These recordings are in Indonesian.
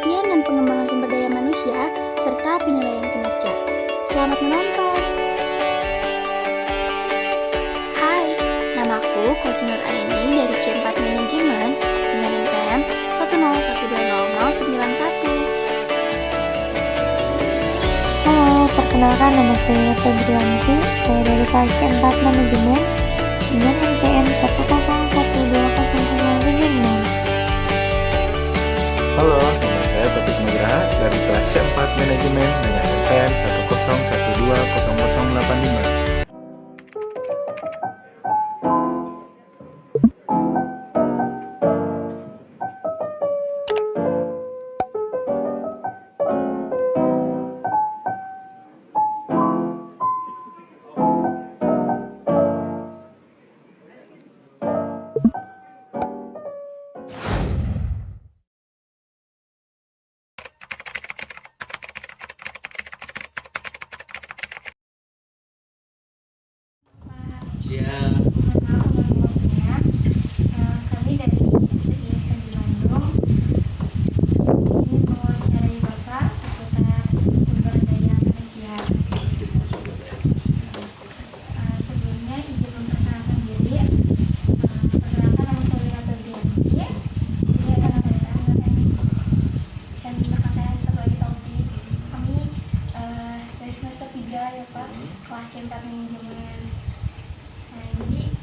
pelatihan dan pengembangan sumber daya manusia, serta penilaian kinerja. Selamat menonton! Hai, namaku Kotinur Aini dari C4 Manajemen dengan NPM 101200091. Halo, perkenalkan nama saya Febrianti, saya dari kelas 4 Manajemen dengan NPM 101200076. Halo, nama saya Taufik Nugraha dari kelas C4 Manajemen dengan NPM 101200085. Siang. Kami dari ISN di Bandung ini mau mencari Bapak seputar sumber daya manusia. Sebelumnya izin memperkenalkan diri. Perkenalkan nama saya Wira Febrianti. Ini adalah saya dan belakang saya satu lagi Taufik. Kami dari semester 3 ya Pak, kelas C4 Manajemen. Nah, jadi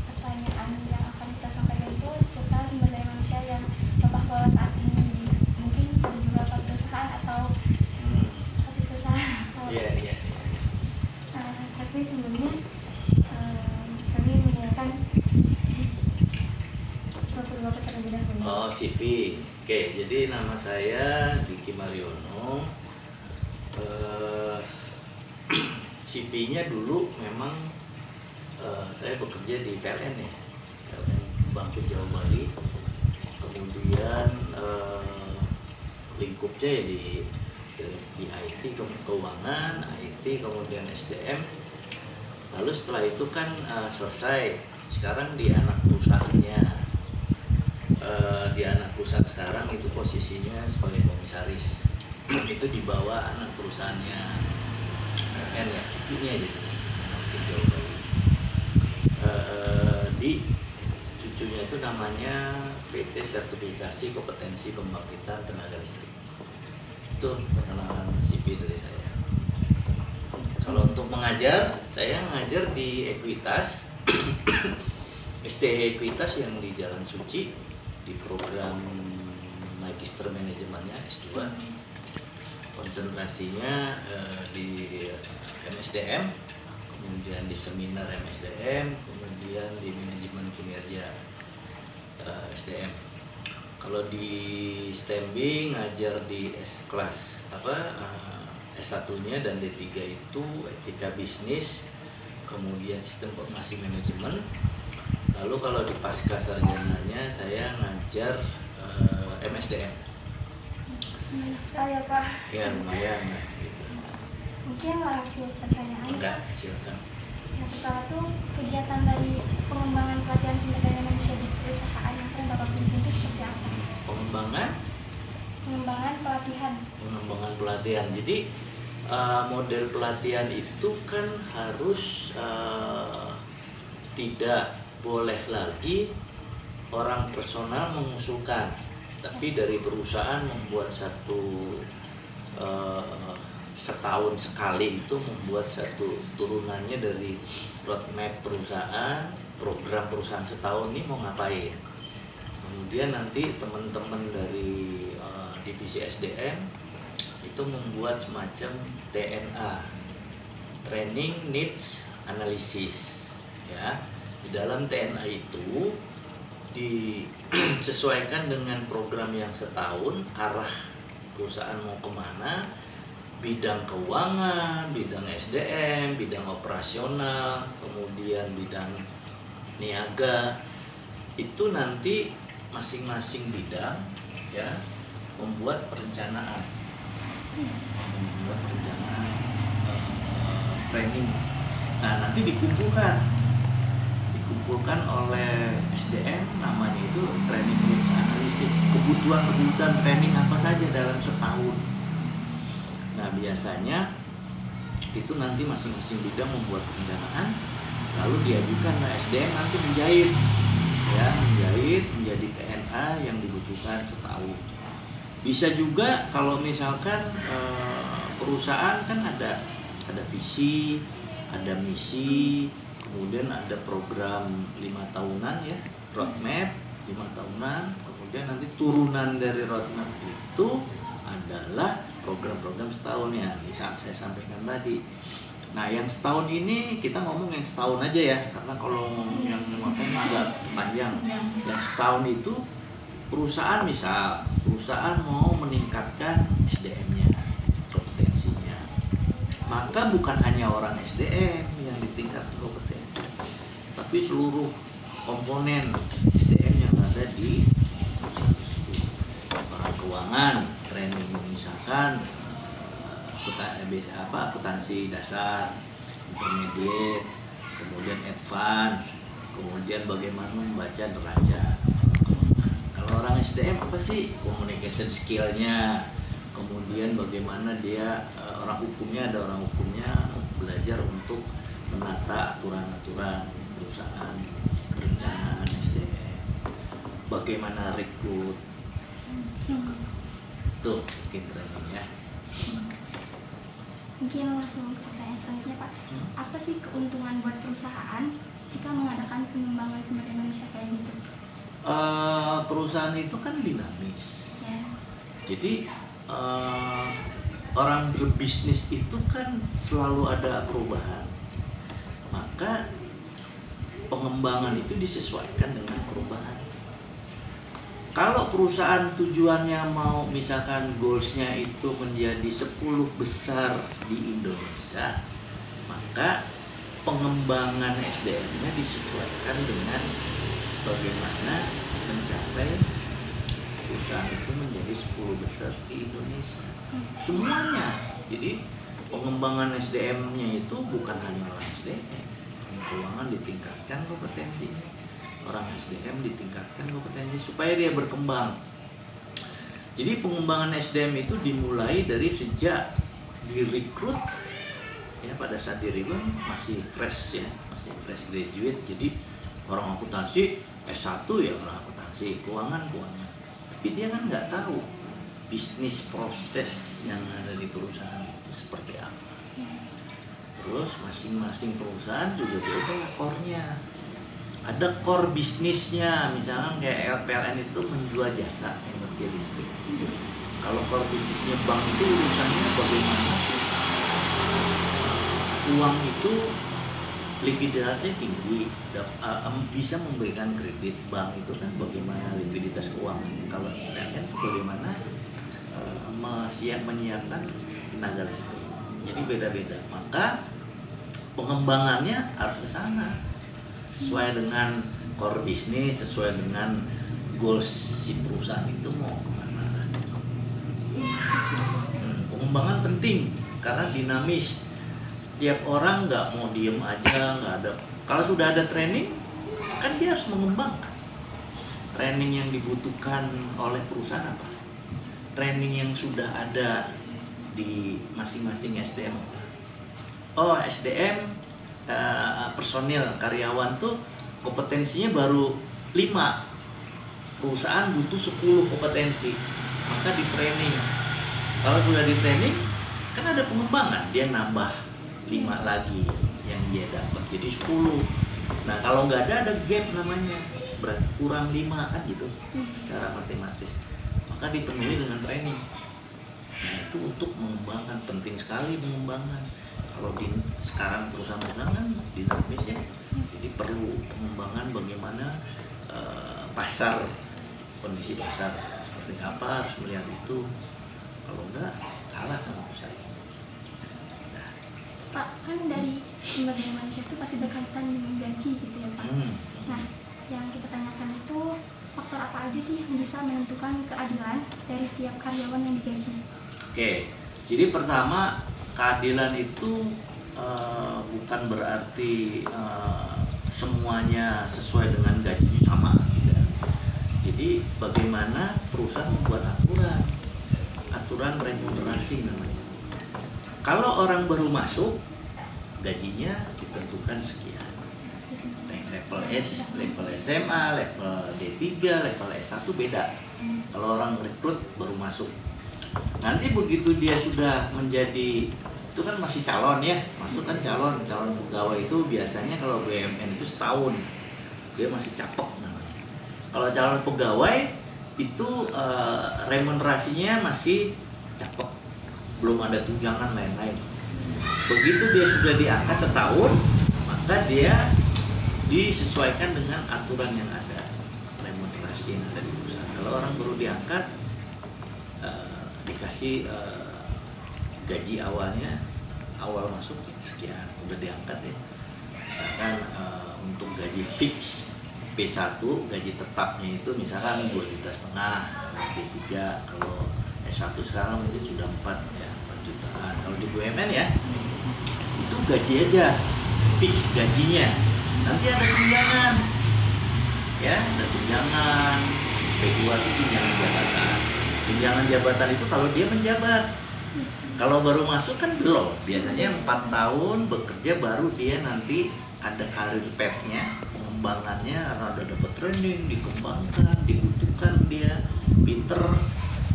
pertanyaan yang akan kita sampaikan itu seputar sumber daya manusia yang Bapak kelola saat ini di mungkin di beberapa perusahaan atau satu perusahaan. Iya. Tapi sebelumnya kami menanyakan profil Bapak terlebih dahulu. Oh, CV. Oke, jadi nama saya Diki Mariono. CV-nya dulu memang saya bekerja di PLN ya, PLN Bangkit Jawa Bali. Kemudian lingkupnya ya di IT, keuangan, IT, kemudian SDM. Lalu setelah itu kan selesai. Sekarang di anak perusahaannya, di anak perusahaan sekarang itu posisinya sebagai komisaris. Itu di bawah anak perusahaannya PLN ya, cucunya gitu, Bangkit Jawa Bali. Di cucunya itu namanya PT Sertifikasi Kompetensi Pembangkitan Tenaga Listrik. Itu perkenalan CV dari saya. Kalau untuk mengajar, saya mengajar di Ekuitas STI Ekuitas yang di Jalan Suci, di program Magister Manajemennya S2. Konsentrasinya di MSDM, kemudian di seminar MSDM, kemudian di manajemen kinerja SDM. Kalau di STEMB ngajar di kelas S1-nya dan D3 itu etika bisnis, kemudian sistem informasi manajemen. Lalu kalau di pasca sarjananya saya ngajar MSDM. Saya Pak. Ya lumayan gitu. Mungkin langsung pertanyaan. Enggak, silakan. Yang pertama tuh kegiatan dari pengembangan pelatihan sumber daya manusia di perusahaan yang akan Bapak pimpin itu seperti apa? Pengembangan pelatihan. Jadi model pelatihan itu kan harus tidak boleh lagi orang personal mengusulkan, tapi dari perusahaan membuat satu setahun sekali itu membuat satu turunannya dari roadmap perusahaan, program perusahaan setahun ini mau ngapain. Kemudian nanti teman-teman dari divisi SDM itu membuat semacam TNA, Training Needs Analysis ya. Di dalam TNA itu disesuaikan dengan program yang setahun, arah perusahaan mau kemana, bidang keuangan, bidang SDM, bidang operasional, kemudian bidang niaga. Itu nanti masing-masing bidang ya membuat perencanaan training. Nah, nanti dikumpulkan dikumpulkan oleh SDM, namanya itu training needs analysis, kebutuhan training apa saja dalam setahun. Nah biasanya itu nanti masing-masing bidang membuat perencanaan, lalu diajukan ke SDM nanti menjahit menjadi PNA yang dibutuhkan setahun. Bisa juga kalau misalkan perusahaan kan ada visi, ada misi, kemudian ada program 5 tahunan ya, roadmap 5 tahunan, kemudian nanti turunan dari roadmap itu adalah program-program setahun yang saya sampaikan tadi. Nah yang setahun ini kita ngomong yang setahun aja ya, karena kalau ngomong yang 5 tahun agak panjang. Yang setahun itu perusahaan mau meningkatkan SDM-nya, kompetensinya, maka bukan hanya orang SDM yang ditingkatkan kompetensi, tapi seluruh komponen SDM yang ada di perusahaan tersebut. Orang keuangan, training misalkan akuntansi dasar, intermediate, kemudian advance, kemudian bagaimana membaca neraca. Kalau orang SDM apa sih? Communication skill-nya, kemudian bagaimana dia orang hukumnya belajar untuk menata aturan-aturan perusahaan, perencanaan SDM, bagaimana rekrut, tuh mungkin training ya. Mungkin langsung ke pertanyaan selanjutnya Pak, apa sih keuntungan buat perusahaan jika mengadakan pengembangan sumber daya manusia kayak gitu? Perusahaan itu kan dinamis Ya. jadi orang berbisnis itu kan selalu ada perubahan, maka pengembangan itu disesuaikan dengan perubahan. Kalau perusahaan tujuannya mau misalkan goalsnya itu menjadi 10 besar di Indonesia, maka pengembangan SDM-nya disesuaikan dengan bagaimana mencapai perusahaan itu menjadi 10 besar di Indonesia. Semuanya. Jadi pengembangan SDM-nya itu bukan hanya orang SDM. Orang keuangan ditingkatkan kompetensinya, orang SDM ditingkatkan kompetensi supaya dia berkembang. Jadi pengembangan SDM itu dimulai dari sejak direkrut ya, pada saat direkrut masih fresh ya, masih fresh graduate. Jadi orang akuntansi S1 ya orang akuntansi, keuangan. Tapi dia kan nggak tahu bisnis proses yang ada di perusahaan itu seperti apa. Terus masing-masing perusahaan juga beda core-nya. Ada core bisnisnya, misalnya kayak PLN itu menjual jasa energi listrik. Kalau core bisnisnya bank itu urusannya bagaimana sih uang itu likuiditasnya tinggi, bisa memberikan kredit. Bank itu kan bagaimana likuiditas keuangan. Kalau PLN itu bagaimana menyiapkan tenaga listrik. Jadi beda-beda. Maka pengembangannya harus ke sana, sesuai dengan core bisnis, sesuai dengan goals si perusahaan itu mau kemana. Pengembangan penting karena dinamis. Setiap orang nggak mau diem aja, nggak ada. Kalau sudah ada training, kan dia harus mengembangkan. Training yang dibutuhkan oleh perusahaan apa? Training yang sudah ada di masing-masing SDM. Oh, SDM personil karyawan tuh kompetensinya baru 5. Perusahaan butuh 10 kompetensi. Maka di training. Kalau sudah di training, kan ada pengembangan, dia nambah 5 lagi yang dia dapat jadi 10. Nah kalau nggak ada gap namanya, berarti kurang 5 kan gitu secara matematis, maka dipenuhi dengan training. Nah itu untuk mengembangkan, penting sekali pengembangan. Kalau di sekarang perusahaan-perusahaan kan dinamis ya, jadi perlu pengembangan bagaimana pasar, kondisi pasar seperti apa, harus melihat itu. Kalau enggak kalah sama pesaing. Pak, kan dari sumber daya manusia itu pasti berkaitan dengan gaji gitu ya Pak. Nah, yang kita tanyakan itu faktor apa aja sih yang bisa menentukan keadilan dari setiap karyawan yang digaji? Oke, jadi pertama keadilan itu bukan berarti semuanya sesuai dengan gajinya sama, tidak. Jadi bagaimana perusahaan membuat aturan remunerasi namanya. Kalau orang baru masuk, gajinya ditentukan sekian. Level S, level SMA, level D3, level S1 beda. Kalau orang rekrut baru masuk. Nanti begitu dia sudah menjadi, itu kan masih calon ya, masuk kan calon pegawai itu biasanya kalau BUMN itu setahun, dia masih capek namanya. Kalau calon pegawai itu remunerasinya masih capek, belum ada tunjangan lain-lain. Begitu dia sudah diangkat setahun, maka dia disesuaikan dengan aturan yang ada, remunerasi yang ada di perusahaan. Kalau orang baru diangkat, dikasih gaji awalnya, awal masuk sekian, udah diangkat ya. Misalkan untuk gaji fix B1, gaji tetapnya itu misalkan 2,5 juta, D3, kalau S1 sekarang mungkin sudah 4 jutaan. Kalau di BUMN ya, itu gaji aja, fix gajinya. Nanti ada tunjangan, ya, ada tunjangan. P2 itu tunjangan jabatan. Tunjangan jabatan itu kalau dia menjabat. Kalau baru masuk kan belum. Biasanya 4 tahun bekerja baru dia nanti ada karir path-nya, pengembangannya, karena udah dapat training, dikembangkan, dibutuhkan dia, pinter,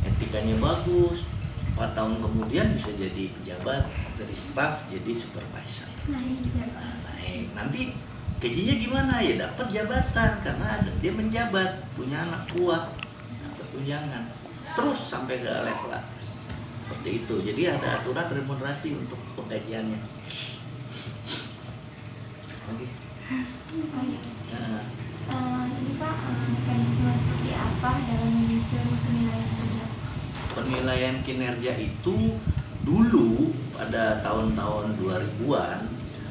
etikanya bagus. 4 tahun kemudian bisa jadi pejabat, dari staff jadi supervisor. Naik. Nanti gajinya gimana? Ya dapat jabatan karena dia menjabat, punya anak kuat, dapat tunjangan. Terus sampai ke level atas. Seperti itu. Jadi ada aturan remunerasi untuk penggajiannya. Oke. Ini Pak, mekanisme seperti apa dalam menyusun penilaian kerja? Penilaian kinerja itu dulu pada tahun-tahun 2000-an,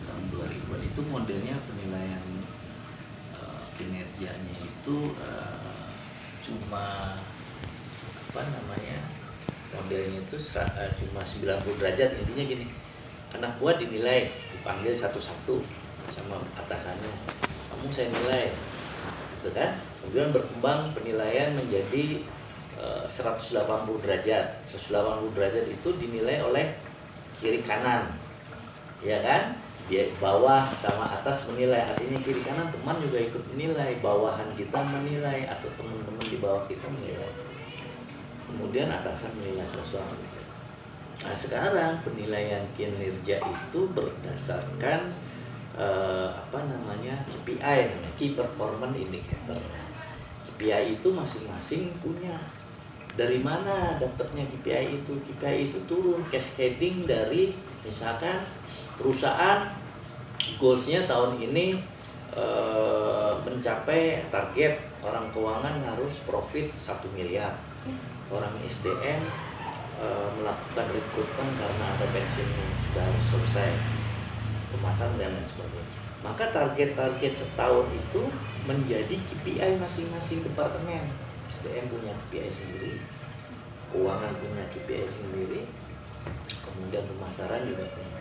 tahun 2000-an itu modelnya penilaian kinerjanya itu cuma modelnya itu cuma 90 derajat. Intinya gini, anak buah dinilai, dipanggil satu-satu sama atasannya, kamu saya nilai, gitu kan. Kemudian berkembang penilaian menjadi 180 derajat. 180 derajat itu dinilai oleh kiri kanan, ya kan? Dia bawah sama atas menilai, artinya kiri kanan teman juga ikut menilai, bawahan kita menilai atau teman-teman di bawah kita menilai. Kemudian atasan menilai 180. Nah sekarang penilaian kinerja itu berdasarkan KPI, Key Performance Indicator. KPI itu masing-masing punya. Dari mana dapatnya KPI itu? KPI itu turun cascading dari misalkan perusahaan goalsnya tahun ini mencapai target, orang keuangan harus profit 1 miliar, orang SDM melakukan rekrutmen karena ada pensiun yang sudah harus selesai, pemasaran dan lain sebagainya. Maka target-target setahun itu menjadi KPI masing-masing departemen. SDM punya KPI sendiri, keuangan punya KPI sendiri, kemudian pemasaran juga punya.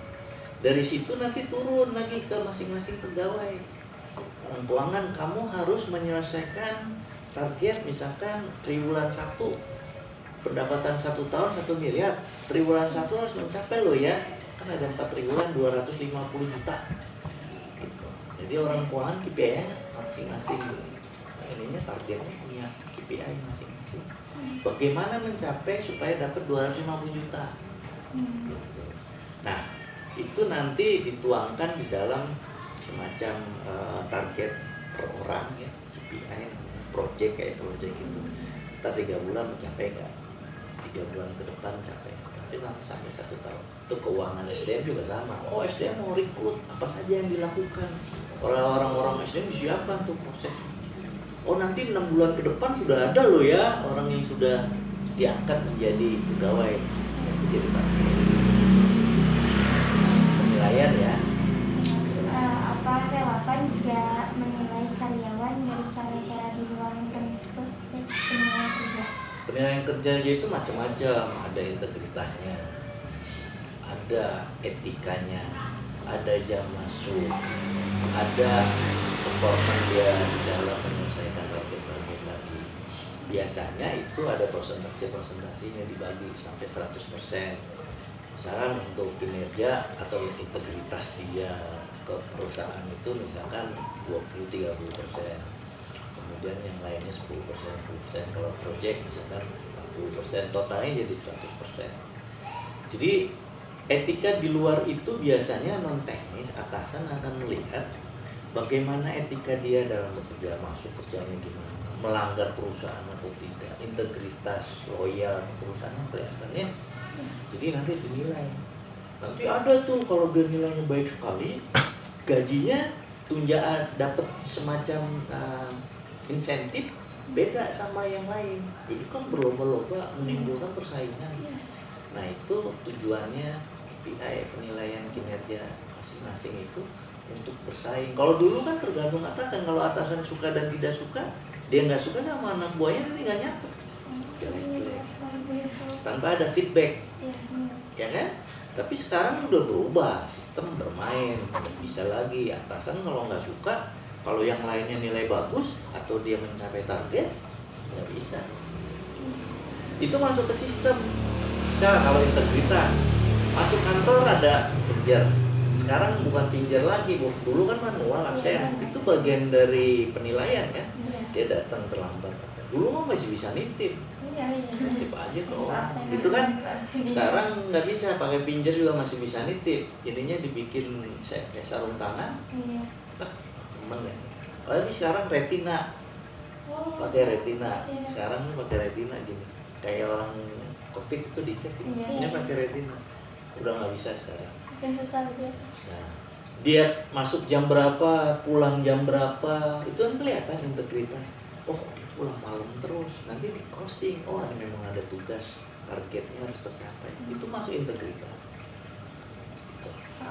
Dari situ nanti turun lagi ke masing-masing pegawai. Orang keuangan, kamu harus menyelesaikan target misalkan triwulan 1, pendapatan 1 tahun 1 miliar, triwulan 1 harus mencapai loh ya, kan ada 4 triwulan 250 juta gitu. Jadi orang keuangan KPI-nya masing-masing, nah, ininya targetnya punya KPI masing-masing. Bagaimana mencapai supaya dapat 250 juta gitu. Nah itu nanti dituangkan di dalam semacam target per orang ya, KPI, project kayak project itu. Kita 3 bulan mencapai nggak? 3 bulan ke depan mencapai, tapi sampai 1 tahun. Itu keuangan SDM juga sama. Oh SDM mau rekrut, apa saja yang dilakukan? Orang-orang SDM disiapkan tuh proses. Oh nanti 6 bulan ke depan sudah ada loh ya orang yang sudah diangkat menjadi pegawai. Itu jadi penilaian ya. Apa relevan juga menilai karyawan dari cara-cara di luar mekanisme penilaian kerja? Penilaian kerjanya itu macam-macam, ada integritasnya, ada etikanya, ada jam masuk, ada performa dia di dalam menyelesaikan target-target tadi. Biasanya itu ada persentase-persentasinya dibagi sampai 100%. Misalkan untuk kinerja atau integritas dia ke perusahaan itu misalkan 20-30%. Kemudian yang lainnya 10%. Kalau project misalkan 40%, totalnya jadi 100%. Jadi etika di luar itu biasanya non teknis, atasan akan melihat bagaimana etika dia dalam bekerja, masuk kerjanya gimana, melanggar perusahaan atau tidak, integritas, loyal perusahaan kelihatannya. Jadi nanti dinilai. Nanti ada tuh kalau dia nilainya baik sekali, gajinya tunjangan dapat semacam insentif beda sama yang lain. Jadi kan berlomba-lomba menimbulkan persaingan. Nah itu tujuannya KPI, penilaian kinerja masing-masing itu untuk bersaing. Kalau dulu kan tergantung atasan. Kalau atasan suka dan tidak suka, dia nggak suka sama anak buahnya nanti nggak nyatu. Jelek-jelek. Tanpa ada feedback, ya kan? Tapi sekarang udah berubah, sistem bermain. Nggak bisa lagi atasan kalau nggak suka, kalau yang lainnya nilai bagus atau dia mencapai target, nggak bisa. Itu masuk ke sistem. Misal kalau integritas, masuk kantor ada pinjer. Sekarang bukan pinjer lagi, dulu kan manual absen. Itu bagian dari penilaian kan. Dia datang terlambat. Dulu mah masih bisa nitip. Nitip aja ke orang. Gitu kan. Sekarang nggak bisa, pakai pinjer juga masih bisa nitip. Jadinya dibikin kayak sarung tangan. Temen ya. Apalagi sekarang retina. Pakai retina. Sekarang pakai retina gini. Kayak orang COVID itu dicek. Ini pakai retina. Udah nggak bisa sekarang. Susah gitu ya. Nah, dia masuk jam berapa, pulang jam berapa, itu kan kelihatan integritas. Oh, dia pulang malam terus, nanti di crossing. Oh, ini memang ada tugas, targetnya harus tercapai. Itu masuk integritas.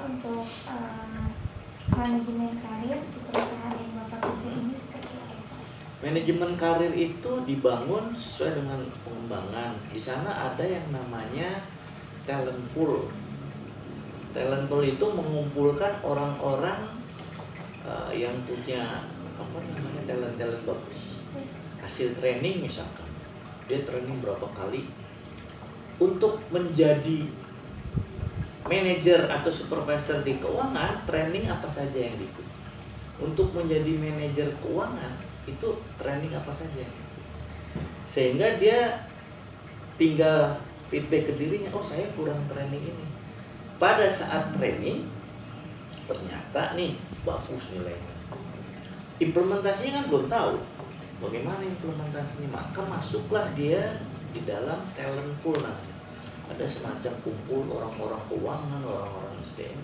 Untuk manajemen karir di perusahaan yang Bapak kerja ini seperti apa? Manajemen karir itu dibangun sesuai dengan pengembangan. Di sana ada yang namanya talent pool. Talent pool itu mengumpulkan orang-orang yang punya talent bagus. Hasil training misalkan, dia training berapa kali untuk menjadi manajer atau supervisor di keuangan, training apa saja yang diikut. Untuk menjadi manajer keuangan itu training apa saja yang diikut. Sehingga dia tinggal feedback ke dirinya, oh saya kurang training ini. Pada saat training ternyata nih bagus nilainya. Implementasinya kan belum tahu bagaimana implementasinya, maka masuklah dia di dalam talent pool. Ada semacam kumpul orang-orang keuangan, orang-orang SDM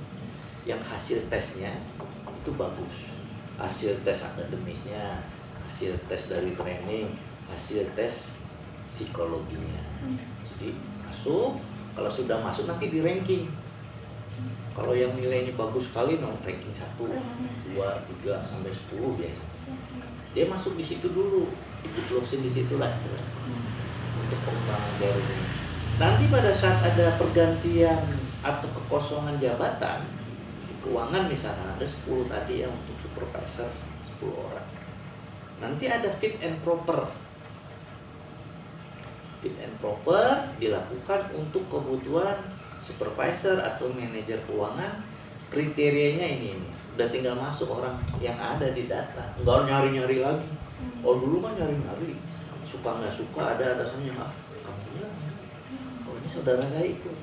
yang hasil tesnya itu bagus. Hasil tes akademisnya, hasil tes dari training, hasil tes psikologinya. Jadi masuk, kalau sudah masuk nanti di ranking. Kalau yang nilainya bagus sekali, ranking 1, 2, 3 sampai 10 biasanya. Dia masuk di situ dulu, diclosing di situ lah istilahnya. Untuk pengembangan jaringan. Nanti pada saat ada pergantian atau kekosongan jabatan di keuangan misalnya ada 10 tadi ya untuk supervisor 10 orang. Nanti ada fit and proper. Fit and proper dilakukan untuk kebutuhan supervisor atau manajer keuangan. Kriterianya ini. Udah tinggal masuk orang yang ada di data. Nggak nyari-nyari lagi. Oh dulu kan nyari-nyari. Suka nggak suka ada atasannya kamu bilang. Oh ini saudara saya ikut.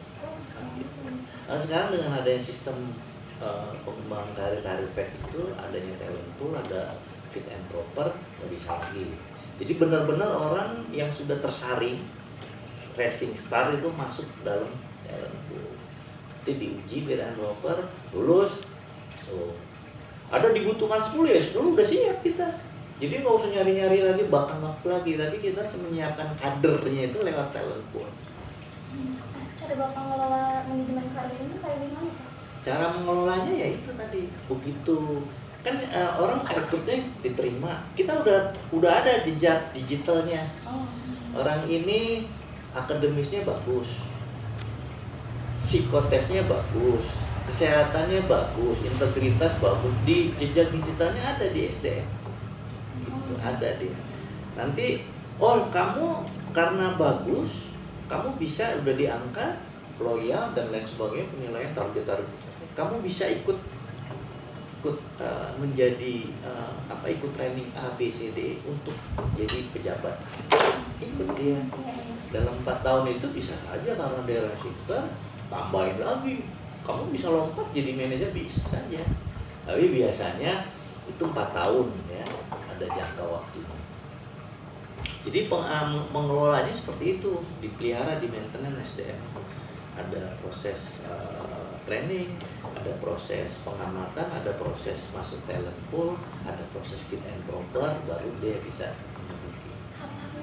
Nah, sekarang dengan adanya sistem pengembangan karir pet itu, adanya talent pool, ada fit and proper, nggak bisa lagi. Jadi benar-benar orang yang sudah tersaring racing star itu masuk dalam talent pool. Itu diuji fit and proper, lulus. So, ada dibutuhkan 10 ya, 10 udah siap kita. Jadi nggak usah nyari-nyari lagi, bahkan waktu lagi, tapi kita menyiapkan kadernya itu lewat talent pool. Cara Bapak mengelola manajemen karir ini kayak gimana Pak? Cara mengelolanya ya itu tadi, begitu kan orang rekrutnya diterima, kita udah ada jejak digitalnya. Orang ini akademisnya bagus, psikotesnya bagus, kesehatannya bagus, integritas bagus, di jejak digitalnya ada di SDM. Itu ada dia. Nanti kamu karena bagus, kamu bisa udah diangkat, loyal dan lain sebagainya, penilaian target, kamu bisa ikut menjadi ikut training A B C D untuk jadi pejabat. Ikut dia dalam 4 tahun itu bisa saja karena daerah sekitar tambahin lagi, kamu bisa lompat jadi manajer, bisa saja. Tapi biasanya itu 4 tahun ya, ada jangka waktunya. Jadi mengelolanya seperti itu, dipelihara, di maintenance SDM. Ada proses training, ada proses pengamatan, ada proses masuk talent pool, ada proses fit and proper, baru dia bisa menduduki.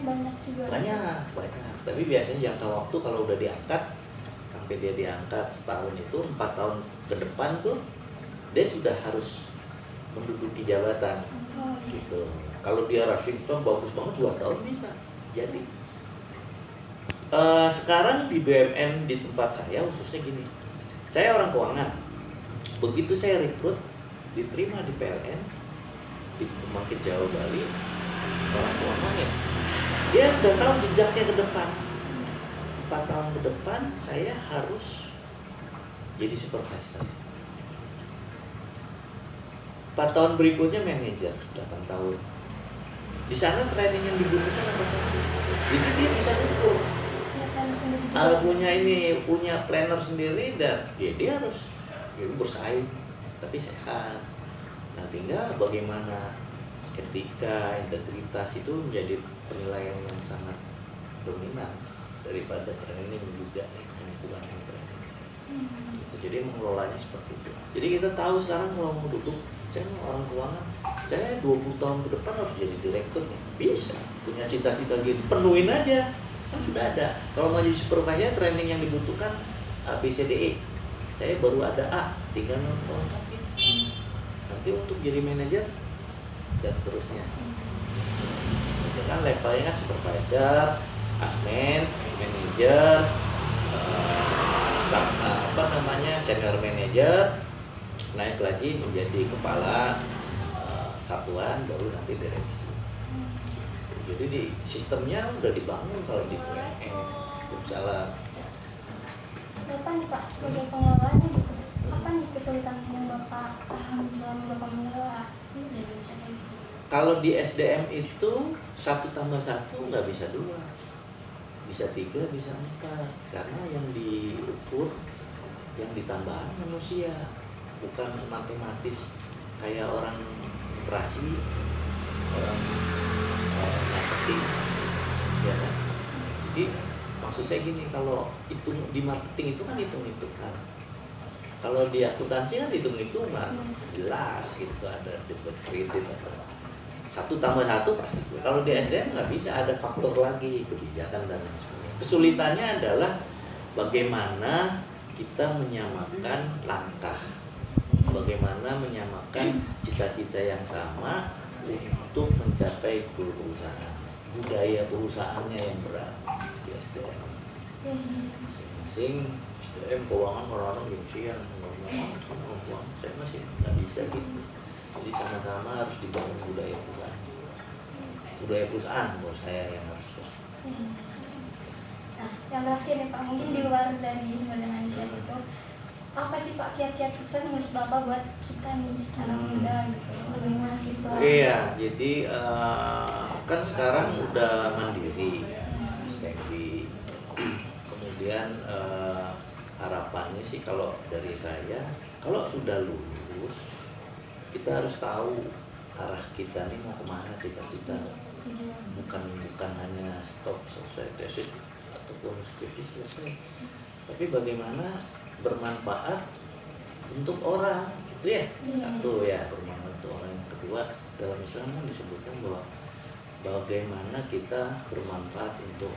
Banyak juga. Banyak. Tapi biasanya jangka waktu kalau udah diangkat, sampai dia diangkat setahun itu 4 tahun ke depan tuh dia sudah harus menduduki jabatan. Gitu. Kalau dia Washington bagus banget 2 tahun bisa jadi. Sekarang di BUMN di tempat saya khususnya gini, saya orang keuangan, begitu saya rekrut diterima di PLN di Pembangkit Jawa Bali, orang keuangan ya, dia udah tahu jejaknya ke depan. 4 tahun ke depan saya harus jadi supervisor, 4 tahun berikutnya manajer, 8 tahun. Di sana training yang dibutuhkan apa saja, jadi dia bisa ukur. Punya planner sendiri, dan dia harus bersaing tapi sehat. Nah, tinggal bagaimana etika, integritas itu menjadi penilaian yang sangat dominan daripada training juga bukan training. Jadi mengelolanya seperti itu. Jadi kita tahu sekarang kalau mau duduk, saya orang keuangan, saya 20 tahun ke depan harus jadi direktur nih. Bisa, punya cita-cita gitu, penuhin aja. Kan sudah ada. Kalau mau jadi supervisor, training yang dibutuhkan A, B, C, D, E. Saya baru ada A, tinggal melengkapi. Nanti untuk jadi manajer dan seterusnya. Itu kan levelnya kan supervisor, asmen, manajer, senior manajer, naik lagi menjadi kepala satuan, baru nanti direksi. Jadi di sistemnya udah dibangun kalau di BUMN. Salah. Bapak nih Pak, sebagai pengelolanya gitu, apa nih kesulitan yang Bapak paham selama Bapak mengelola sih dari Indonesia gitu? Kalau di SDM itu 1 tambah 1 nggak bisa 2, bisa 3, bisa 4, karena yang diukur, yang ditambah manusia, bukan matematis kayak orang operasi, orang marketing, ya kan? Jadi maksud saya gini, kalau di marketing itu kan hitung-hitungan, kalau di akuntansi kan hitung-hitungan, jelas gitu, ada debit kredit atau 1 tambah 1 pasti. Kalau di SDM nggak bisa, ada faktor lagi, kebijakan dan lain sebagainya. Kesulitannya adalah bagaimana kita menyamakan langkah, bagaimana menyamakan cita-cita yang sama untuk mencapai goal perusahaan, budaya perusahaannya yang berat di SDM. Masing-masing SDM keuangan orang-orang gengsian, ngomong saya masih nggak bisa gitu. Jadi sama-sama harus dibangun budaya perusahaan buat saya yang harus. Nah, yang terakhir nih Pak, mungkin di luar dari Sumber Daya Manusia itu, apa sih Pak kiat-kiat sukses menurut Bapak buat kita nih anak muda gitu, sebagai mahasiswa? Iya, jadi kan sekarang udah mandiri, STMB. Kemudian harapannya sih kalau dari saya, kalau sudah lulus, kita harus tahu arah kita nih mau kemana, cita-cita. Bukan hanya stop selesai tesis ataupun skripsi selesai, tapi bagaimana bermanfaat untuk orang, gitu ya. Satu ya, bermanfaat untuk orang. Yang kedua, dalam Islam kan disebutkan bahwa bagaimana kita bermanfaat untuk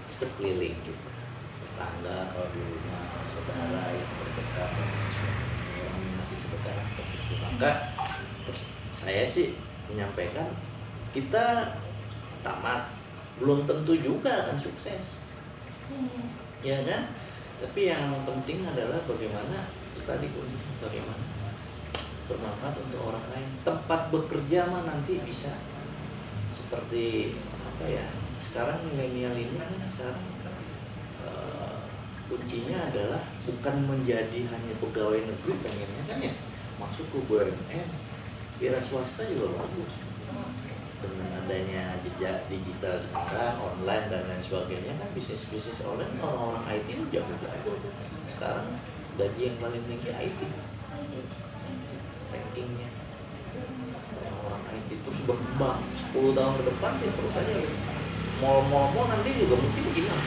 sekeliling kita, tetangga, kalau di rumah, saudara yang terdekat, orang yang masih sekedar begitu. Maka saya sih menyampaikan, kita tamat belum tentu juga akan sukses, ya kan? Tapi yang penting adalah bagaimana Itu tadi kuncinya bagaimana bermanfaat untuk orang lain. Tempat bekerja mah nanti bisa seperti apa ya? Sekarang milenial ini kan sekarang kuncinya adalah bukan menjadi hanya pegawai negeri pengennya kan ya, masuk ke BUMN, wira swasta juga bagus. Dengan adanya jejak digital sekarang, online dan lain sebagainya kan bisnis online orang-orang IT itu jago-jago tuh. Sekarang gaji yang paling tinggi IT, rankingnya orang-orang IT terus berkembang 10 tahun ke depan sih terus aja. Mall nanti juga mungkin hilang.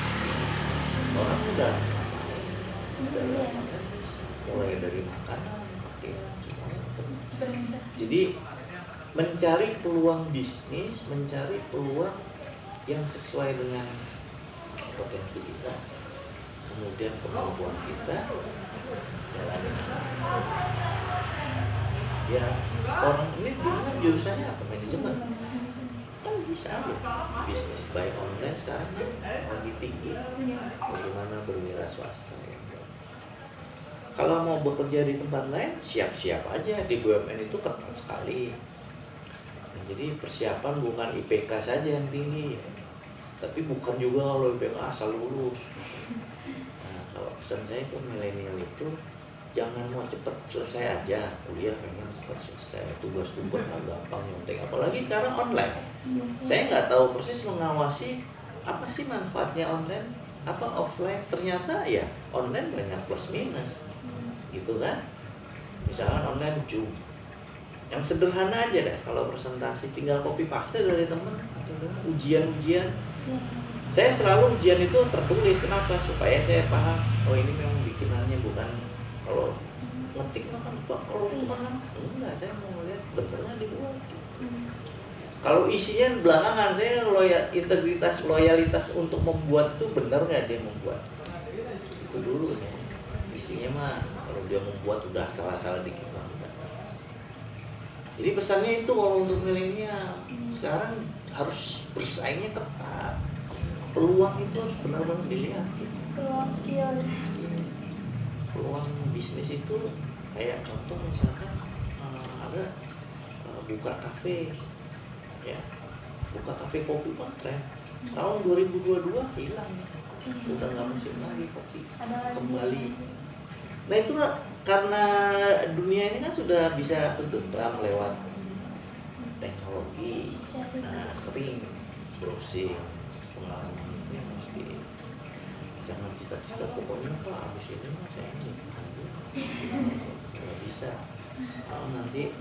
Orang udah mulai dari makanan, pakaian, semuanya. Jadi mencari peluang bisnis, mencari peluang yang sesuai dengan potensi kita, kemudian kemampuan kita, jalanin. Ya orang ini dulu jurusannya apa? Manajemen. Kan bisa aja bisnis baik online sekarang kan lagi tinggi. Bagaimana berwira swasta ya. Kalau mau bekerja di tempat lain, siap-siap aja. Di BUMN itu ketat sekali. Nah, jadi persiapan bukan IPK saja yang tinggi, tapi bukan juga kalau IPK asal lulus. Nah, kalau pesan saya ke milenial itu, jangan mau cepat selesai aja kuliah, pengen cepat selesai. Tugas-tugas gampang nyontek. Apalagi sekarang online. Saya nggak tahu persis mengawasi apa sih manfaatnya online, apa offline. Ternyata ya online banyak plus minus. Gitu kan, misalkan online Zoom yang sederhana aja dah, kalau presentasi tinggal copy paste dari temen atau ujian-ujian. Saya selalu ujian itu tertulis, kenapa? Supaya saya paham, oh ini memang bikinannya, bukan kalau ngetik mah kan kalau bukan enggak, saya mau lihat benernya dibuat. Kalau isinya belakangan, saya integritas loyalitas untuk membuat itu bener nggak dia membuat, itu dulu ya. Isinya mah kalau dia membuat udah salah-salah dikit banget. Jadi pesannya itu kalau untuk milenial sekarang harus bersaingnya ketat. Peluang itu harus benar-benar dilihat sih. Peluang skill. Peluang bisnis itu kayak contoh misalkan ada buka kafe, ya buka kafe kopi kan tren. Tahun 2022 hilang, udah nggak musim lagi kopi kembali. Nah itu karena dunia ini kan sudah bisa kegenggam lewat teknologi. Nah sering browsing pengalaman ini mesti jangan cita-cita pokoknya Pak habis ini mas saya ini nggak bisa. Kalau nanti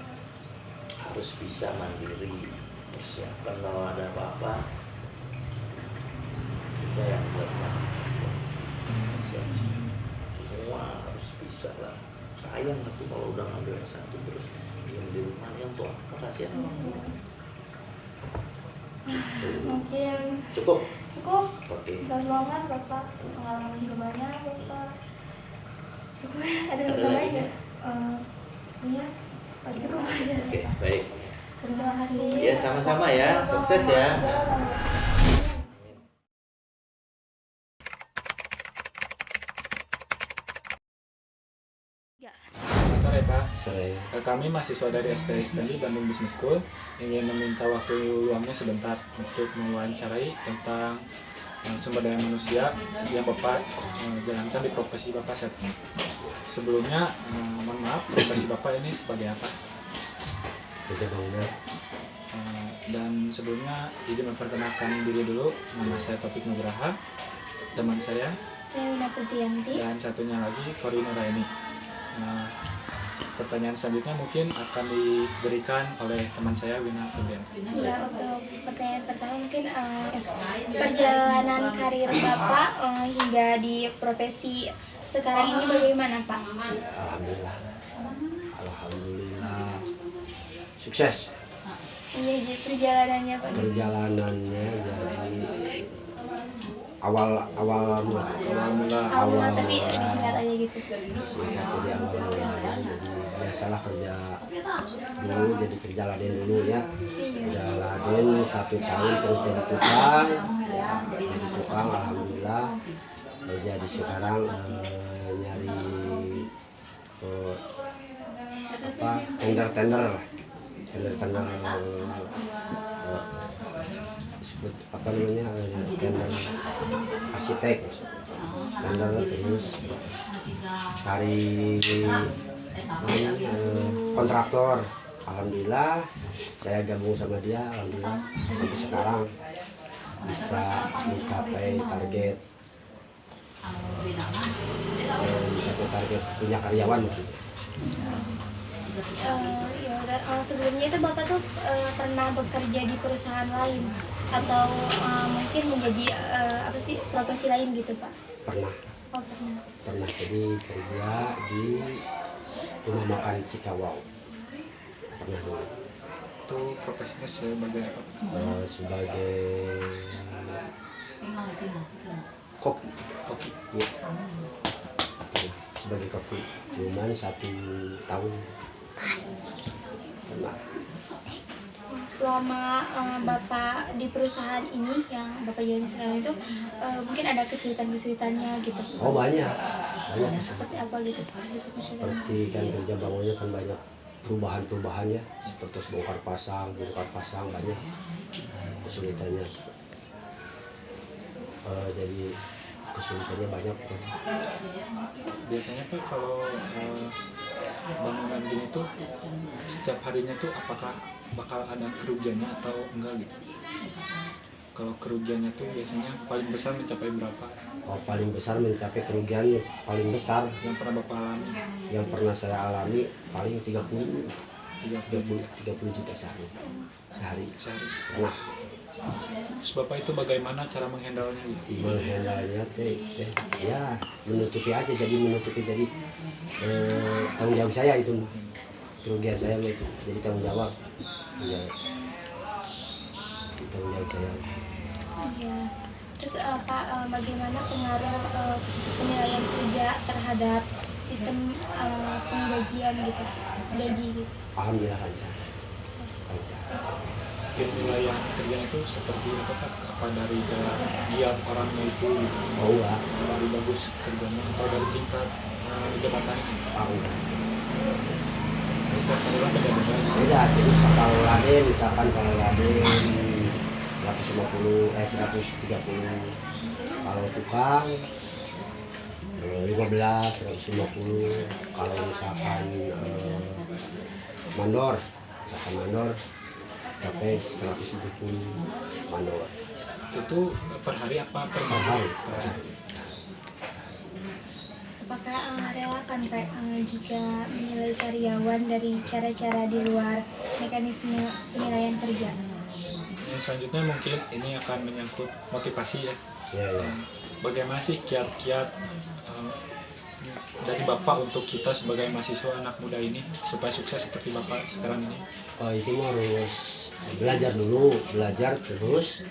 harus bisa mandiri, persiapan kalau ada apa-apa susah yang buat semua harus bisa lah. Sayang itu kalau udah ngambil S1 terus diam di rumah, yang tua apa kasihan orang tua. Mungkin Cukup. Oke. Bagus banget Bapak, pengalaman juga banyak Bapak. Cukup ya, ada lagi nggak? Iya, cukup aja. Oke, baik. Terima kasih. Ya sama-sama ya, sukses ya. Selamat sore Pak. Sore. Kami mahasiswa dari STI Bandung Business School ingin meminta waktu luangnya sebentar untuk mewawancarai tentang sumber daya manusia yang Bapak jalankan di profesi Bapak saat ini. Sebelumnya, mohon maaf, profesi Bapak ini sebagai apa? Dan sebelumnya izin memperkenalkan diri dulu. Nama saya Taufik Nugraha, teman saya Wina Putianti. dan satunya lagi Kori Nuraini. Pertanyaan selanjutnya mungkin akan diberikan oleh teman saya Wina Putianti. Ya, untuk pertanyaan pertama mungkin perjalanan karir Bapak hingga di profesi sekarang ini bagaimana Pak? Alhamdulillah sukses. Iya, jadi perjalanannya Pak. Perjalanannya jadi awal mula Tapi disingkat aja gitu. jadi awal mula jadi biasalah kerja dulu, jadi kerja laden dulu ya, kerja laden 1 tahun terus jadi tukang alhamdulillah. Jadi sekarang nyari apa tender lah, tender disebut apa namanya, tender arsitek, tender terus cari kontraktor. Alhamdulillah saya gabung sama dia, alhamdulillah sampai sekarang bisa mencapai target punya karyawan maksudnya. Sebelumnya itu Bapak tuh pernah bekerja di perusahaan lain atau mungkin menjadi apa sih, profesi lain gitu Pak? Pernah. Oh pernah. Pernah, jadi kerja di rumah makan Cikawau. Pernah dulu. Itu profesinya sebagai apa? Sebagai koki. Koki. Ya. Sebagai koki. Cuman 1 tahun. Pernah. Selama Bapak di perusahaan ini yang Bapak jalani sekarang itu mungkin ada kesulitan-kesulitannya gitu? Oh banyak. Banyak. Seperti apa gitu? Seperti kan kerja bangunnya kan banyak perubahan ya, seperti bongkar pasang banyak kesulitannya. Jadi kesulitannya banyak. Biasanya Pak kalau bangunan gini tuh setiap harinya tuh apakah bakal ada kerugiannya atau enggak gitu? Kalau kerugiannya tuh biasanya paling besar mencapai berapa? Oh, paling besar mencapai kerugian paling besar Yang pernah Bapak alami? yang pernah saya alami paling 30 juta sehari. Pernah. Terus Bapak itu bagaimana cara menghandle-nya gitu? Menghandle-nya ya menutupi jadi tanggung jawab saya itu, kerugian saya itu jadi tanggung jawab ya, tanggung jawab saya. Iya. Terus Pak, bagaimana pengaruh penilaian kerja terhadap sistem penggajian gitu, gaji gitu? Alhamdulillah lancar. Penilaian kerja itu seperti apa Pak? Apa dari giat orangnya itu gitu? Oh enggak. Dari bagus kerjanya atau dari tingkat jabatannya? Oh enggak. Setiap karyawan beda-beda. Beda, jadi misalkan kalau Raden 130, kalau tukang 15, 150, kalau misalkan mandor sampai 170 mandor. Itu tuh per hari apa per Per hari. Apakah relakan Pak jika menilai karyawan dari cara-cara di luar mekanisme penilaian kerja? Yang selanjutnya mungkin ini akan menyangkut motivasi ya. Ya. Bagaimana sih kiat-kiat dari Bapak untuk kita sebagai mahasiswa anak muda ini supaya sukses seperti Bapak sekarang ini? Oh, itu mah harus belajar terus,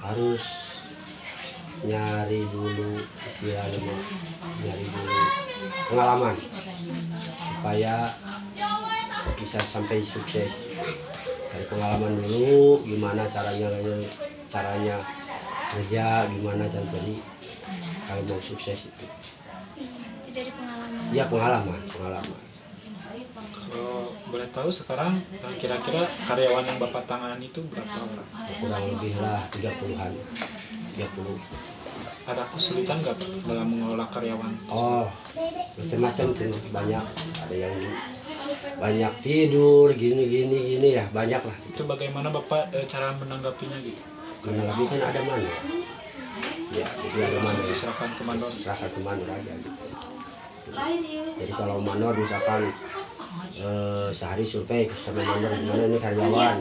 harus nyari dulu pengalaman supaya bisa sampai sukses. Cari pengalaman dulu, gimana caranya kerja, gimana cara jadi kalau mau sukses itu. Itu dari pengalaman. Ya pengalaman. Kalau boleh tahu sekarang kira-kira karyawan yang Bapak tangani itu berapa orang? Kurang lebih lah 30-an. Ada kesulitan nggak Pak, dalam mengelola karyawan? Oh, macam-macam tuh, banyak. Ada yang banyak tidur, gini ya, banyak lah. Itu bagaimana Bapak cara menanggapinya gitu? Karena lagi kan ada mandor. Ya, jadi ada mandor. Diserahkan ke mandor. Serahkan ke mandor aja gitu. Jadi kalau mandor misalkan sehari survei sama mandor gimana ini karyawan,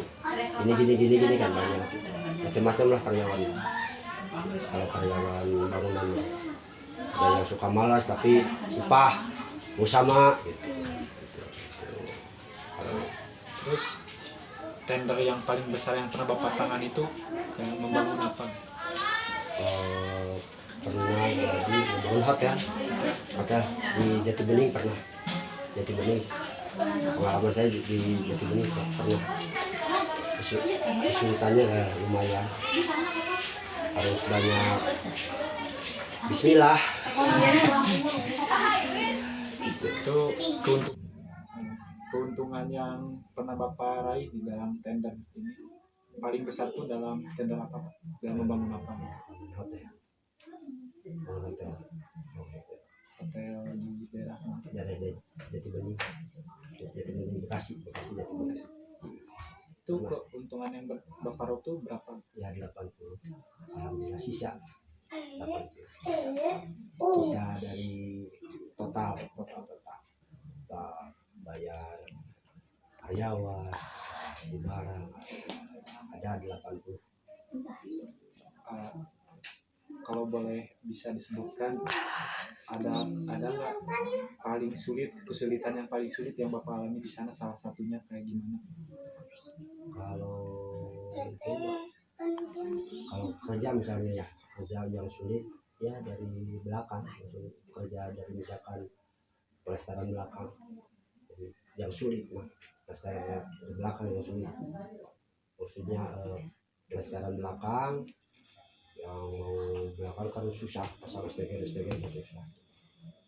ini kan banyak. Macam-macam lah karyawan. Kalau karyawan bangunan ada yang suka malas tapi upah sama gitu. Terus tender yang paling besar yang pernah Bapak tangani itu kayak membangun apa? Pernah jadi membangun hotel di Jatibening pernah. Pengalaman saya di Jatibening pernah. Kesulitannya lumayan. Harus banyak bismillah. itu keuntungan yang pernah Bapak raih di dalam tender ini paling besar tuh dalam tender apa Pak? Dalam membangun apa? Hotel. Hotel di daerah mana? Dari Jatibening Bekasi Jatibening. Itu keuntungan yang Bapak raih tuh berapa? Ya 80. Alhamdulillah sisa 80. Sisa dari total bayar karyawan di barang ada 80. Kalau boleh bisa disebutkan ada nggak paling sulit, kesulitan yang paling sulit yang Bapak alami di sana, salah satunya kayak gimana? Kalau kerja misalnya ya kerja yang sulit ya dari belakang, kerja dari misalkan pelestarian belakang yang sulit mah, pelestarian dari belakang yang sulit, maksudnya pelestarian belakang yang mau belakang kan susah, pasang steger gitu susah,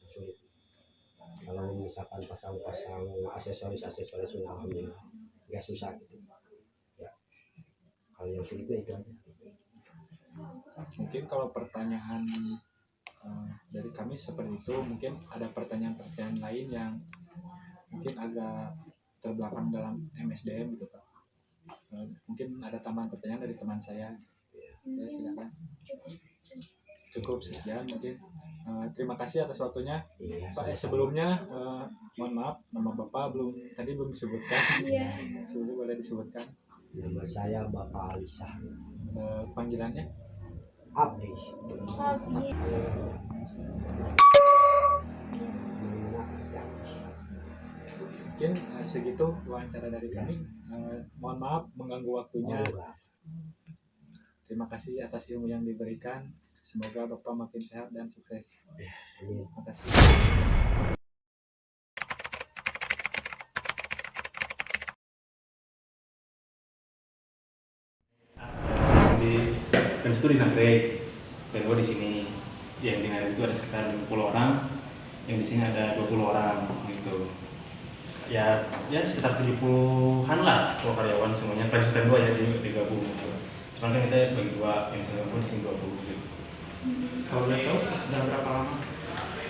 sulit. Kalau misalkan pasang aksesoris sudah alhamdulillah nggak susah gitu ya. Kalau yang sulitnya itu aja. Mungkin kalau pertanyaan dari kami seperti itu, mungkin ada pertanyaan-pertanyaan lain yang mungkin agak terbelakang dalam MSDM gitu Pak. Mungkin ada tambahan pertanyaan dari teman saya. Ya, silakan. Cukup sekian mungkin. Terima kasih atas waktunya. Iya, Pak, sebelumnya mohon maaf nama Bapak belum disebutkan. Iya. Sebelumnya boleh disebutkan. Nama saya Bapak Alisa. Panggilannya? Abdi. Mungkin segitu wawancara dari kami. Mohon maaf mengganggu waktunya. Terima kasih atas ilmu yang diberikan. Semoga Bapak makin sehat dan sukses. Terima kasih. Dan itu di Nagreg, dan gue di sini. Yang di Nagreg itu ada sekitar 50 orang, yang di sini ada 20 orang gitu. Ya sekitar 70-an lah kalau karyawan semuanya. Presiden gue ya digabung gitu. Cuman kan kita bagi dua, yang saya gue di sini 20 gitu. Kalau boleh tahu udah berapa lama?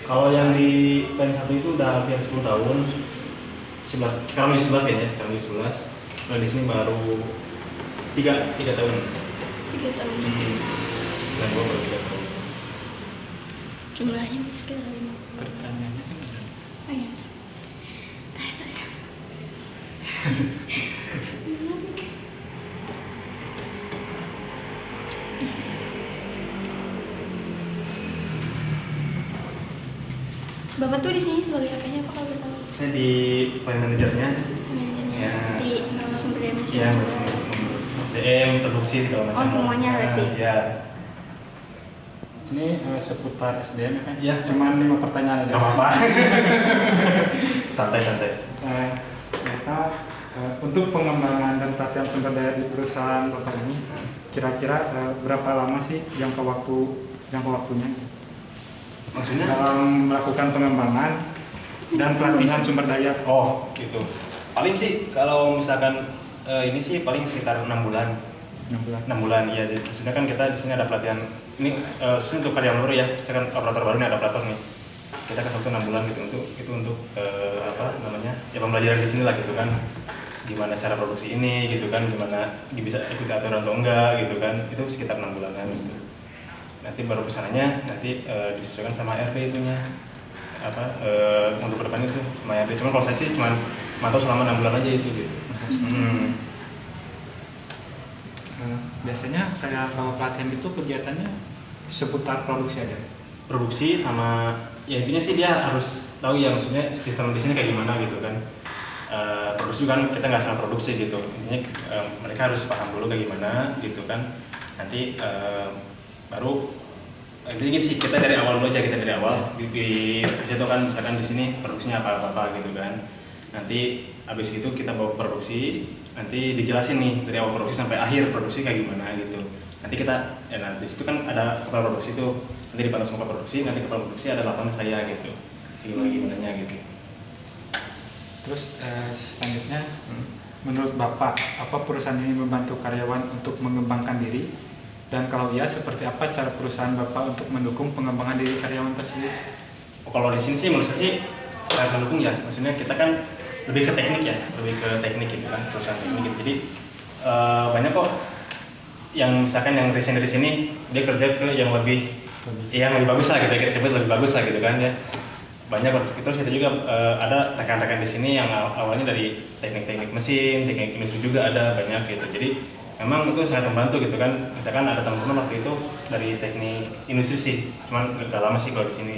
Kalau yang di pen 1 itu udah hampir 10 tahun. 11, sekarang di 11 kayaknya, sekarang di 11. Nah di sini baru 3 tahun. 3 tahun. Dan gue baru 3 tahun. Jumlahnya masih sekitar 50. Pertanyaannya kan ada. Oh iya. Bapak tuh di sini sebagai apanya Pak kalau tahu? Saya di plan manajernya. Manajernya Ya. di narasumber daya manusia. Iya, SDM, produksi segala macam. Oh, semuanya berarti? Ya. Ini seputar SDM ya kan? Iya. Cuman 5 pertanyaan aja. Gak apa-apa. Santai-santai. Ternyata untuk pengembangan dan pelatihan sumber daya di perusahaan Bapak ini kira-kira berapa lama sih jangka waktunya Maksudnya? dalam melakukan pengembangan dan pelatihan sumber daya? Oh, gitu. Paling sih kalau misalkan ini sih paling sekitar 6 bulan. 6 bulan. 6 bulan ya. Jadi maksudnya kan kita di sini ada pelatihan. Ini untuk karyawan baru ya. Saya kan operator baru nih, ada operator nih. Kita kasih waktu 6 bulan gitu untuk apa namanya? Ya pembelajaran di sini lah gitu kan. Gimana cara produksi ini gitu kan, gimana bisa ikuti aturan atau enggak gitu kan. Itu sekitar 6 bulanan gitu. Nanti baru kesananya nanti disesuaikan sama RD itunya apa untuk ke depan itu sama RD. Cuma kalau saya sih cuma mantau selama 6 bulan aja itu gitu. Biasanya kayak kalau pelatihan itu kegiatannya seputar produksi aja. Produksi sama ya intinya sih dia harus tahu ya maksudnya sistem di sini kayak gimana gitu kan. Produksi kan kita nggak salah produksi gitu. Intinya mereka harus paham dulu kayak gimana gitu kan. Nanti baru intinya sih kita dari awal dulu aja, kita dari awal di itu kan misalkan di sini produksinya apa gitu kan. Nanti habis itu kita bawa produksi, nanti dijelasin nih dari awal produksi sampai akhir produksi kayak gimana gitu. Nanti kita nah di situ kan ada kepala produksi tuh, nanti dipantau sama kepala produksi, nanti kepala produksi ada laporan saya gitu, gimana nya gitu. Terus selanjutnya, menurut Bapak, apa perusahaan ini membantu karyawan untuk mengembangkan diri? Dan kalau iya, seperti apa cara perusahaan Bapak untuk mendukung pengembangan diri karyawan tersebut? Kalau di sini sih menurut saya sih sangat mendukung ya. Maksudnya kita kan lebih ke teknik ya, lebih ke teknik gitu kan, perusahaan teknik gitu. Jadi banyak kok yang misalkan yang resign dari sini dia kerja ke yang lebih bagus lah gitu ya, kita sebut lebih bagus lah gitu kan ya. Banyak kok. Terus kita juga ada rekan-rekan di sini yang awalnya dari teknik-teknik mesin, teknik industri juga ada banyak gitu. Jadi memang itu sangat membantu gitu kan. Misalkan ada teman-teman waktu itu dari teknik industri sih, cuman gak lama sih kalau di sini.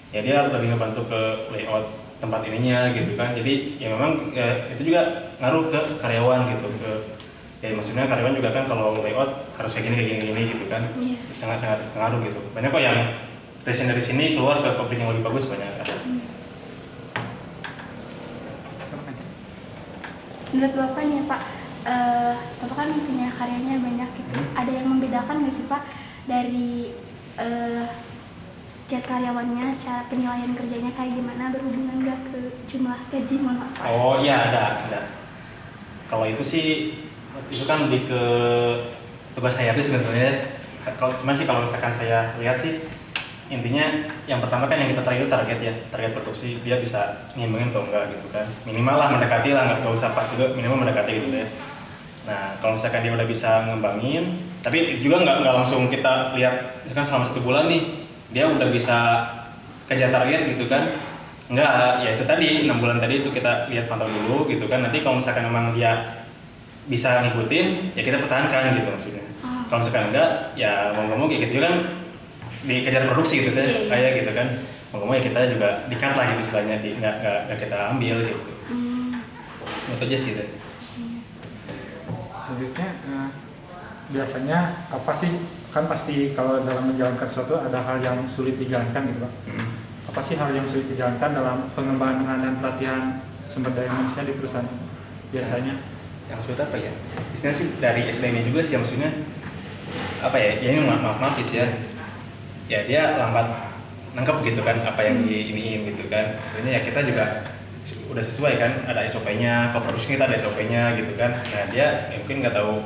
Ya dia lebih ngebantu ke layout tempat ininya gitu kan. Jadi ya memang itu juga ngaruh ke karyawan gitu, ke ya maksudnya karyawan juga kan kalau layout harus kayak gini gitu kan. Sangat ngaruh gitu. Banyak kok yang resign dari sini keluar ke pabrik yang lebih bagus, banyak kan. Menurut Bapak nih Pak, Bapak kan punya karyanya banyak gitu. Ada yang membedakan nggak sih Pak dari tiap karyawannya, cara penilaian kerjanya kayak gimana, berhubungan nggak ke jumlah gaji, mohon maaf Pak? Oh iya ada. Kalau itu sih itu kan lebih ke tugas saya sih sebenarnya. Cuman sih kalau misalkan saya lihat sih intinya yang pertama kan yang kita tarik itu target produksi, dia bisa ngimbangin atau enggak gitu kan, minimal lah mendekati lah, nggak usah pas juga, minimal mendekati gitu ya. Nah kalau misalkan dia udah bisa ngembangin, tapi juga nggak langsung kita lihat misalkan selama 1 bulan nih dia udah bisa kejar target gitu kan, enggak, ya itu tadi 6 bulan tadi itu kita lihat pantau dulu gitu kan. Nanti kalau misalkan memang dia bisa ngikutin ya kita pertahankan gitu maksudnya. Kalau misalkan enggak ya mau ngomong kayak gitu juga kan dikejar produksi gitu kan, kayak gitu kan. Mau ngomong ya kita juga di-cut lah gitu istilahnya, nggak kita ambil gitu. Itu aja sih deh. Selanjutnya, biasanya apa sih, kan pasti kalau dalam menjalankan sesuatu ada hal yang sulit dijalankan gitu Pak. Apa sih hal yang sulit dijalankan dalam pengembangan dan pelatihan sumber daya manusia di perusahaan biasanya? Yang sulit apa ya? Istilahnya sih dari SDM juga sih, maksudnya apa ya? Ya ini maaf ya. Ya dia lambat nangkep gitu kan apa yang diiniin gitu kan. Sebenarnya ya kita juga udah sesuai kan, ada SOP-nya, kalau produksi kita ada SOP-nya gitu kan. Nah dia mungkin nggak tahu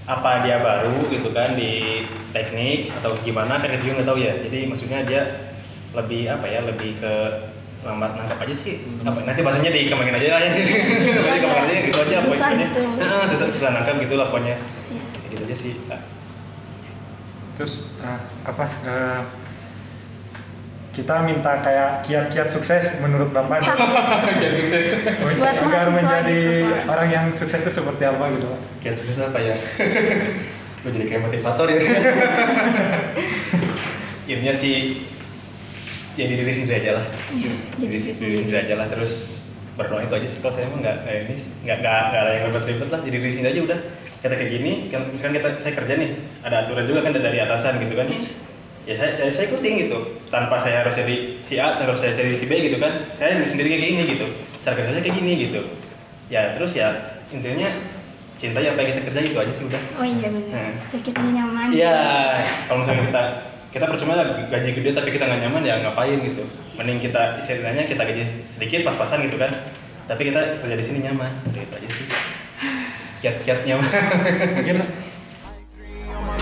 apa dia baru gitu kan di teknik atau gimana kan, kita juga nggak tahu ya. Jadi maksudnya dia lebih apa ya, lebih ke lambat nangkep aja sih. Nanti bahasanya dikembangin aja lah ya. Dikembangin aja gitu aja pokoknya. Susah nangkep gitu lah pokoknya. Gitu aja sih. Terus kita minta kayak kiat-kiat sukses menurut Bapak. Kiat sukses. Agar menjadi gitu, orang yang sukses itu seperti apa gitu Pak? Kiat sukses apa ya? Lo jadi kayak motivator ya. Intinya sih jadi diri sendiri aja lah. Diri sendiri aja lah, terus berdoa itu aja sih. Kalau saya emang nggak ada yang ribet-ribet lah. Jadi diri sendiri aja udah. Kita kayak gini, kan misalkan saya kerja nih, ada aturan juga kan dari atasan gitu kan. Ya saya ikutin gitu, tanpa saya harus jadi si A, harus saya jadi si B gitu kan. Saya sendiri kayak gini gitu, cara kerja saya kayak gini gitu. Ya terus ya intinya cintai apa yang kita kerja itu aja sih udah. Oh iya benar. Ya kita nyaman. Iya, kalau misalnya kita percuma lah gaji gede tapi kita nggak nyaman ya ngapain gitu. Mending kita istilahnya kita gaji sedikit pas-pasan gitu kan. Tapi kita kerja di sini nyaman, gitu aja sih. Kiat-kiatnya mungkin lah.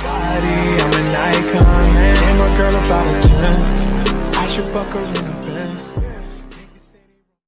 I'm an icon, man. And my girl about a 10. I should fuck her in a bed.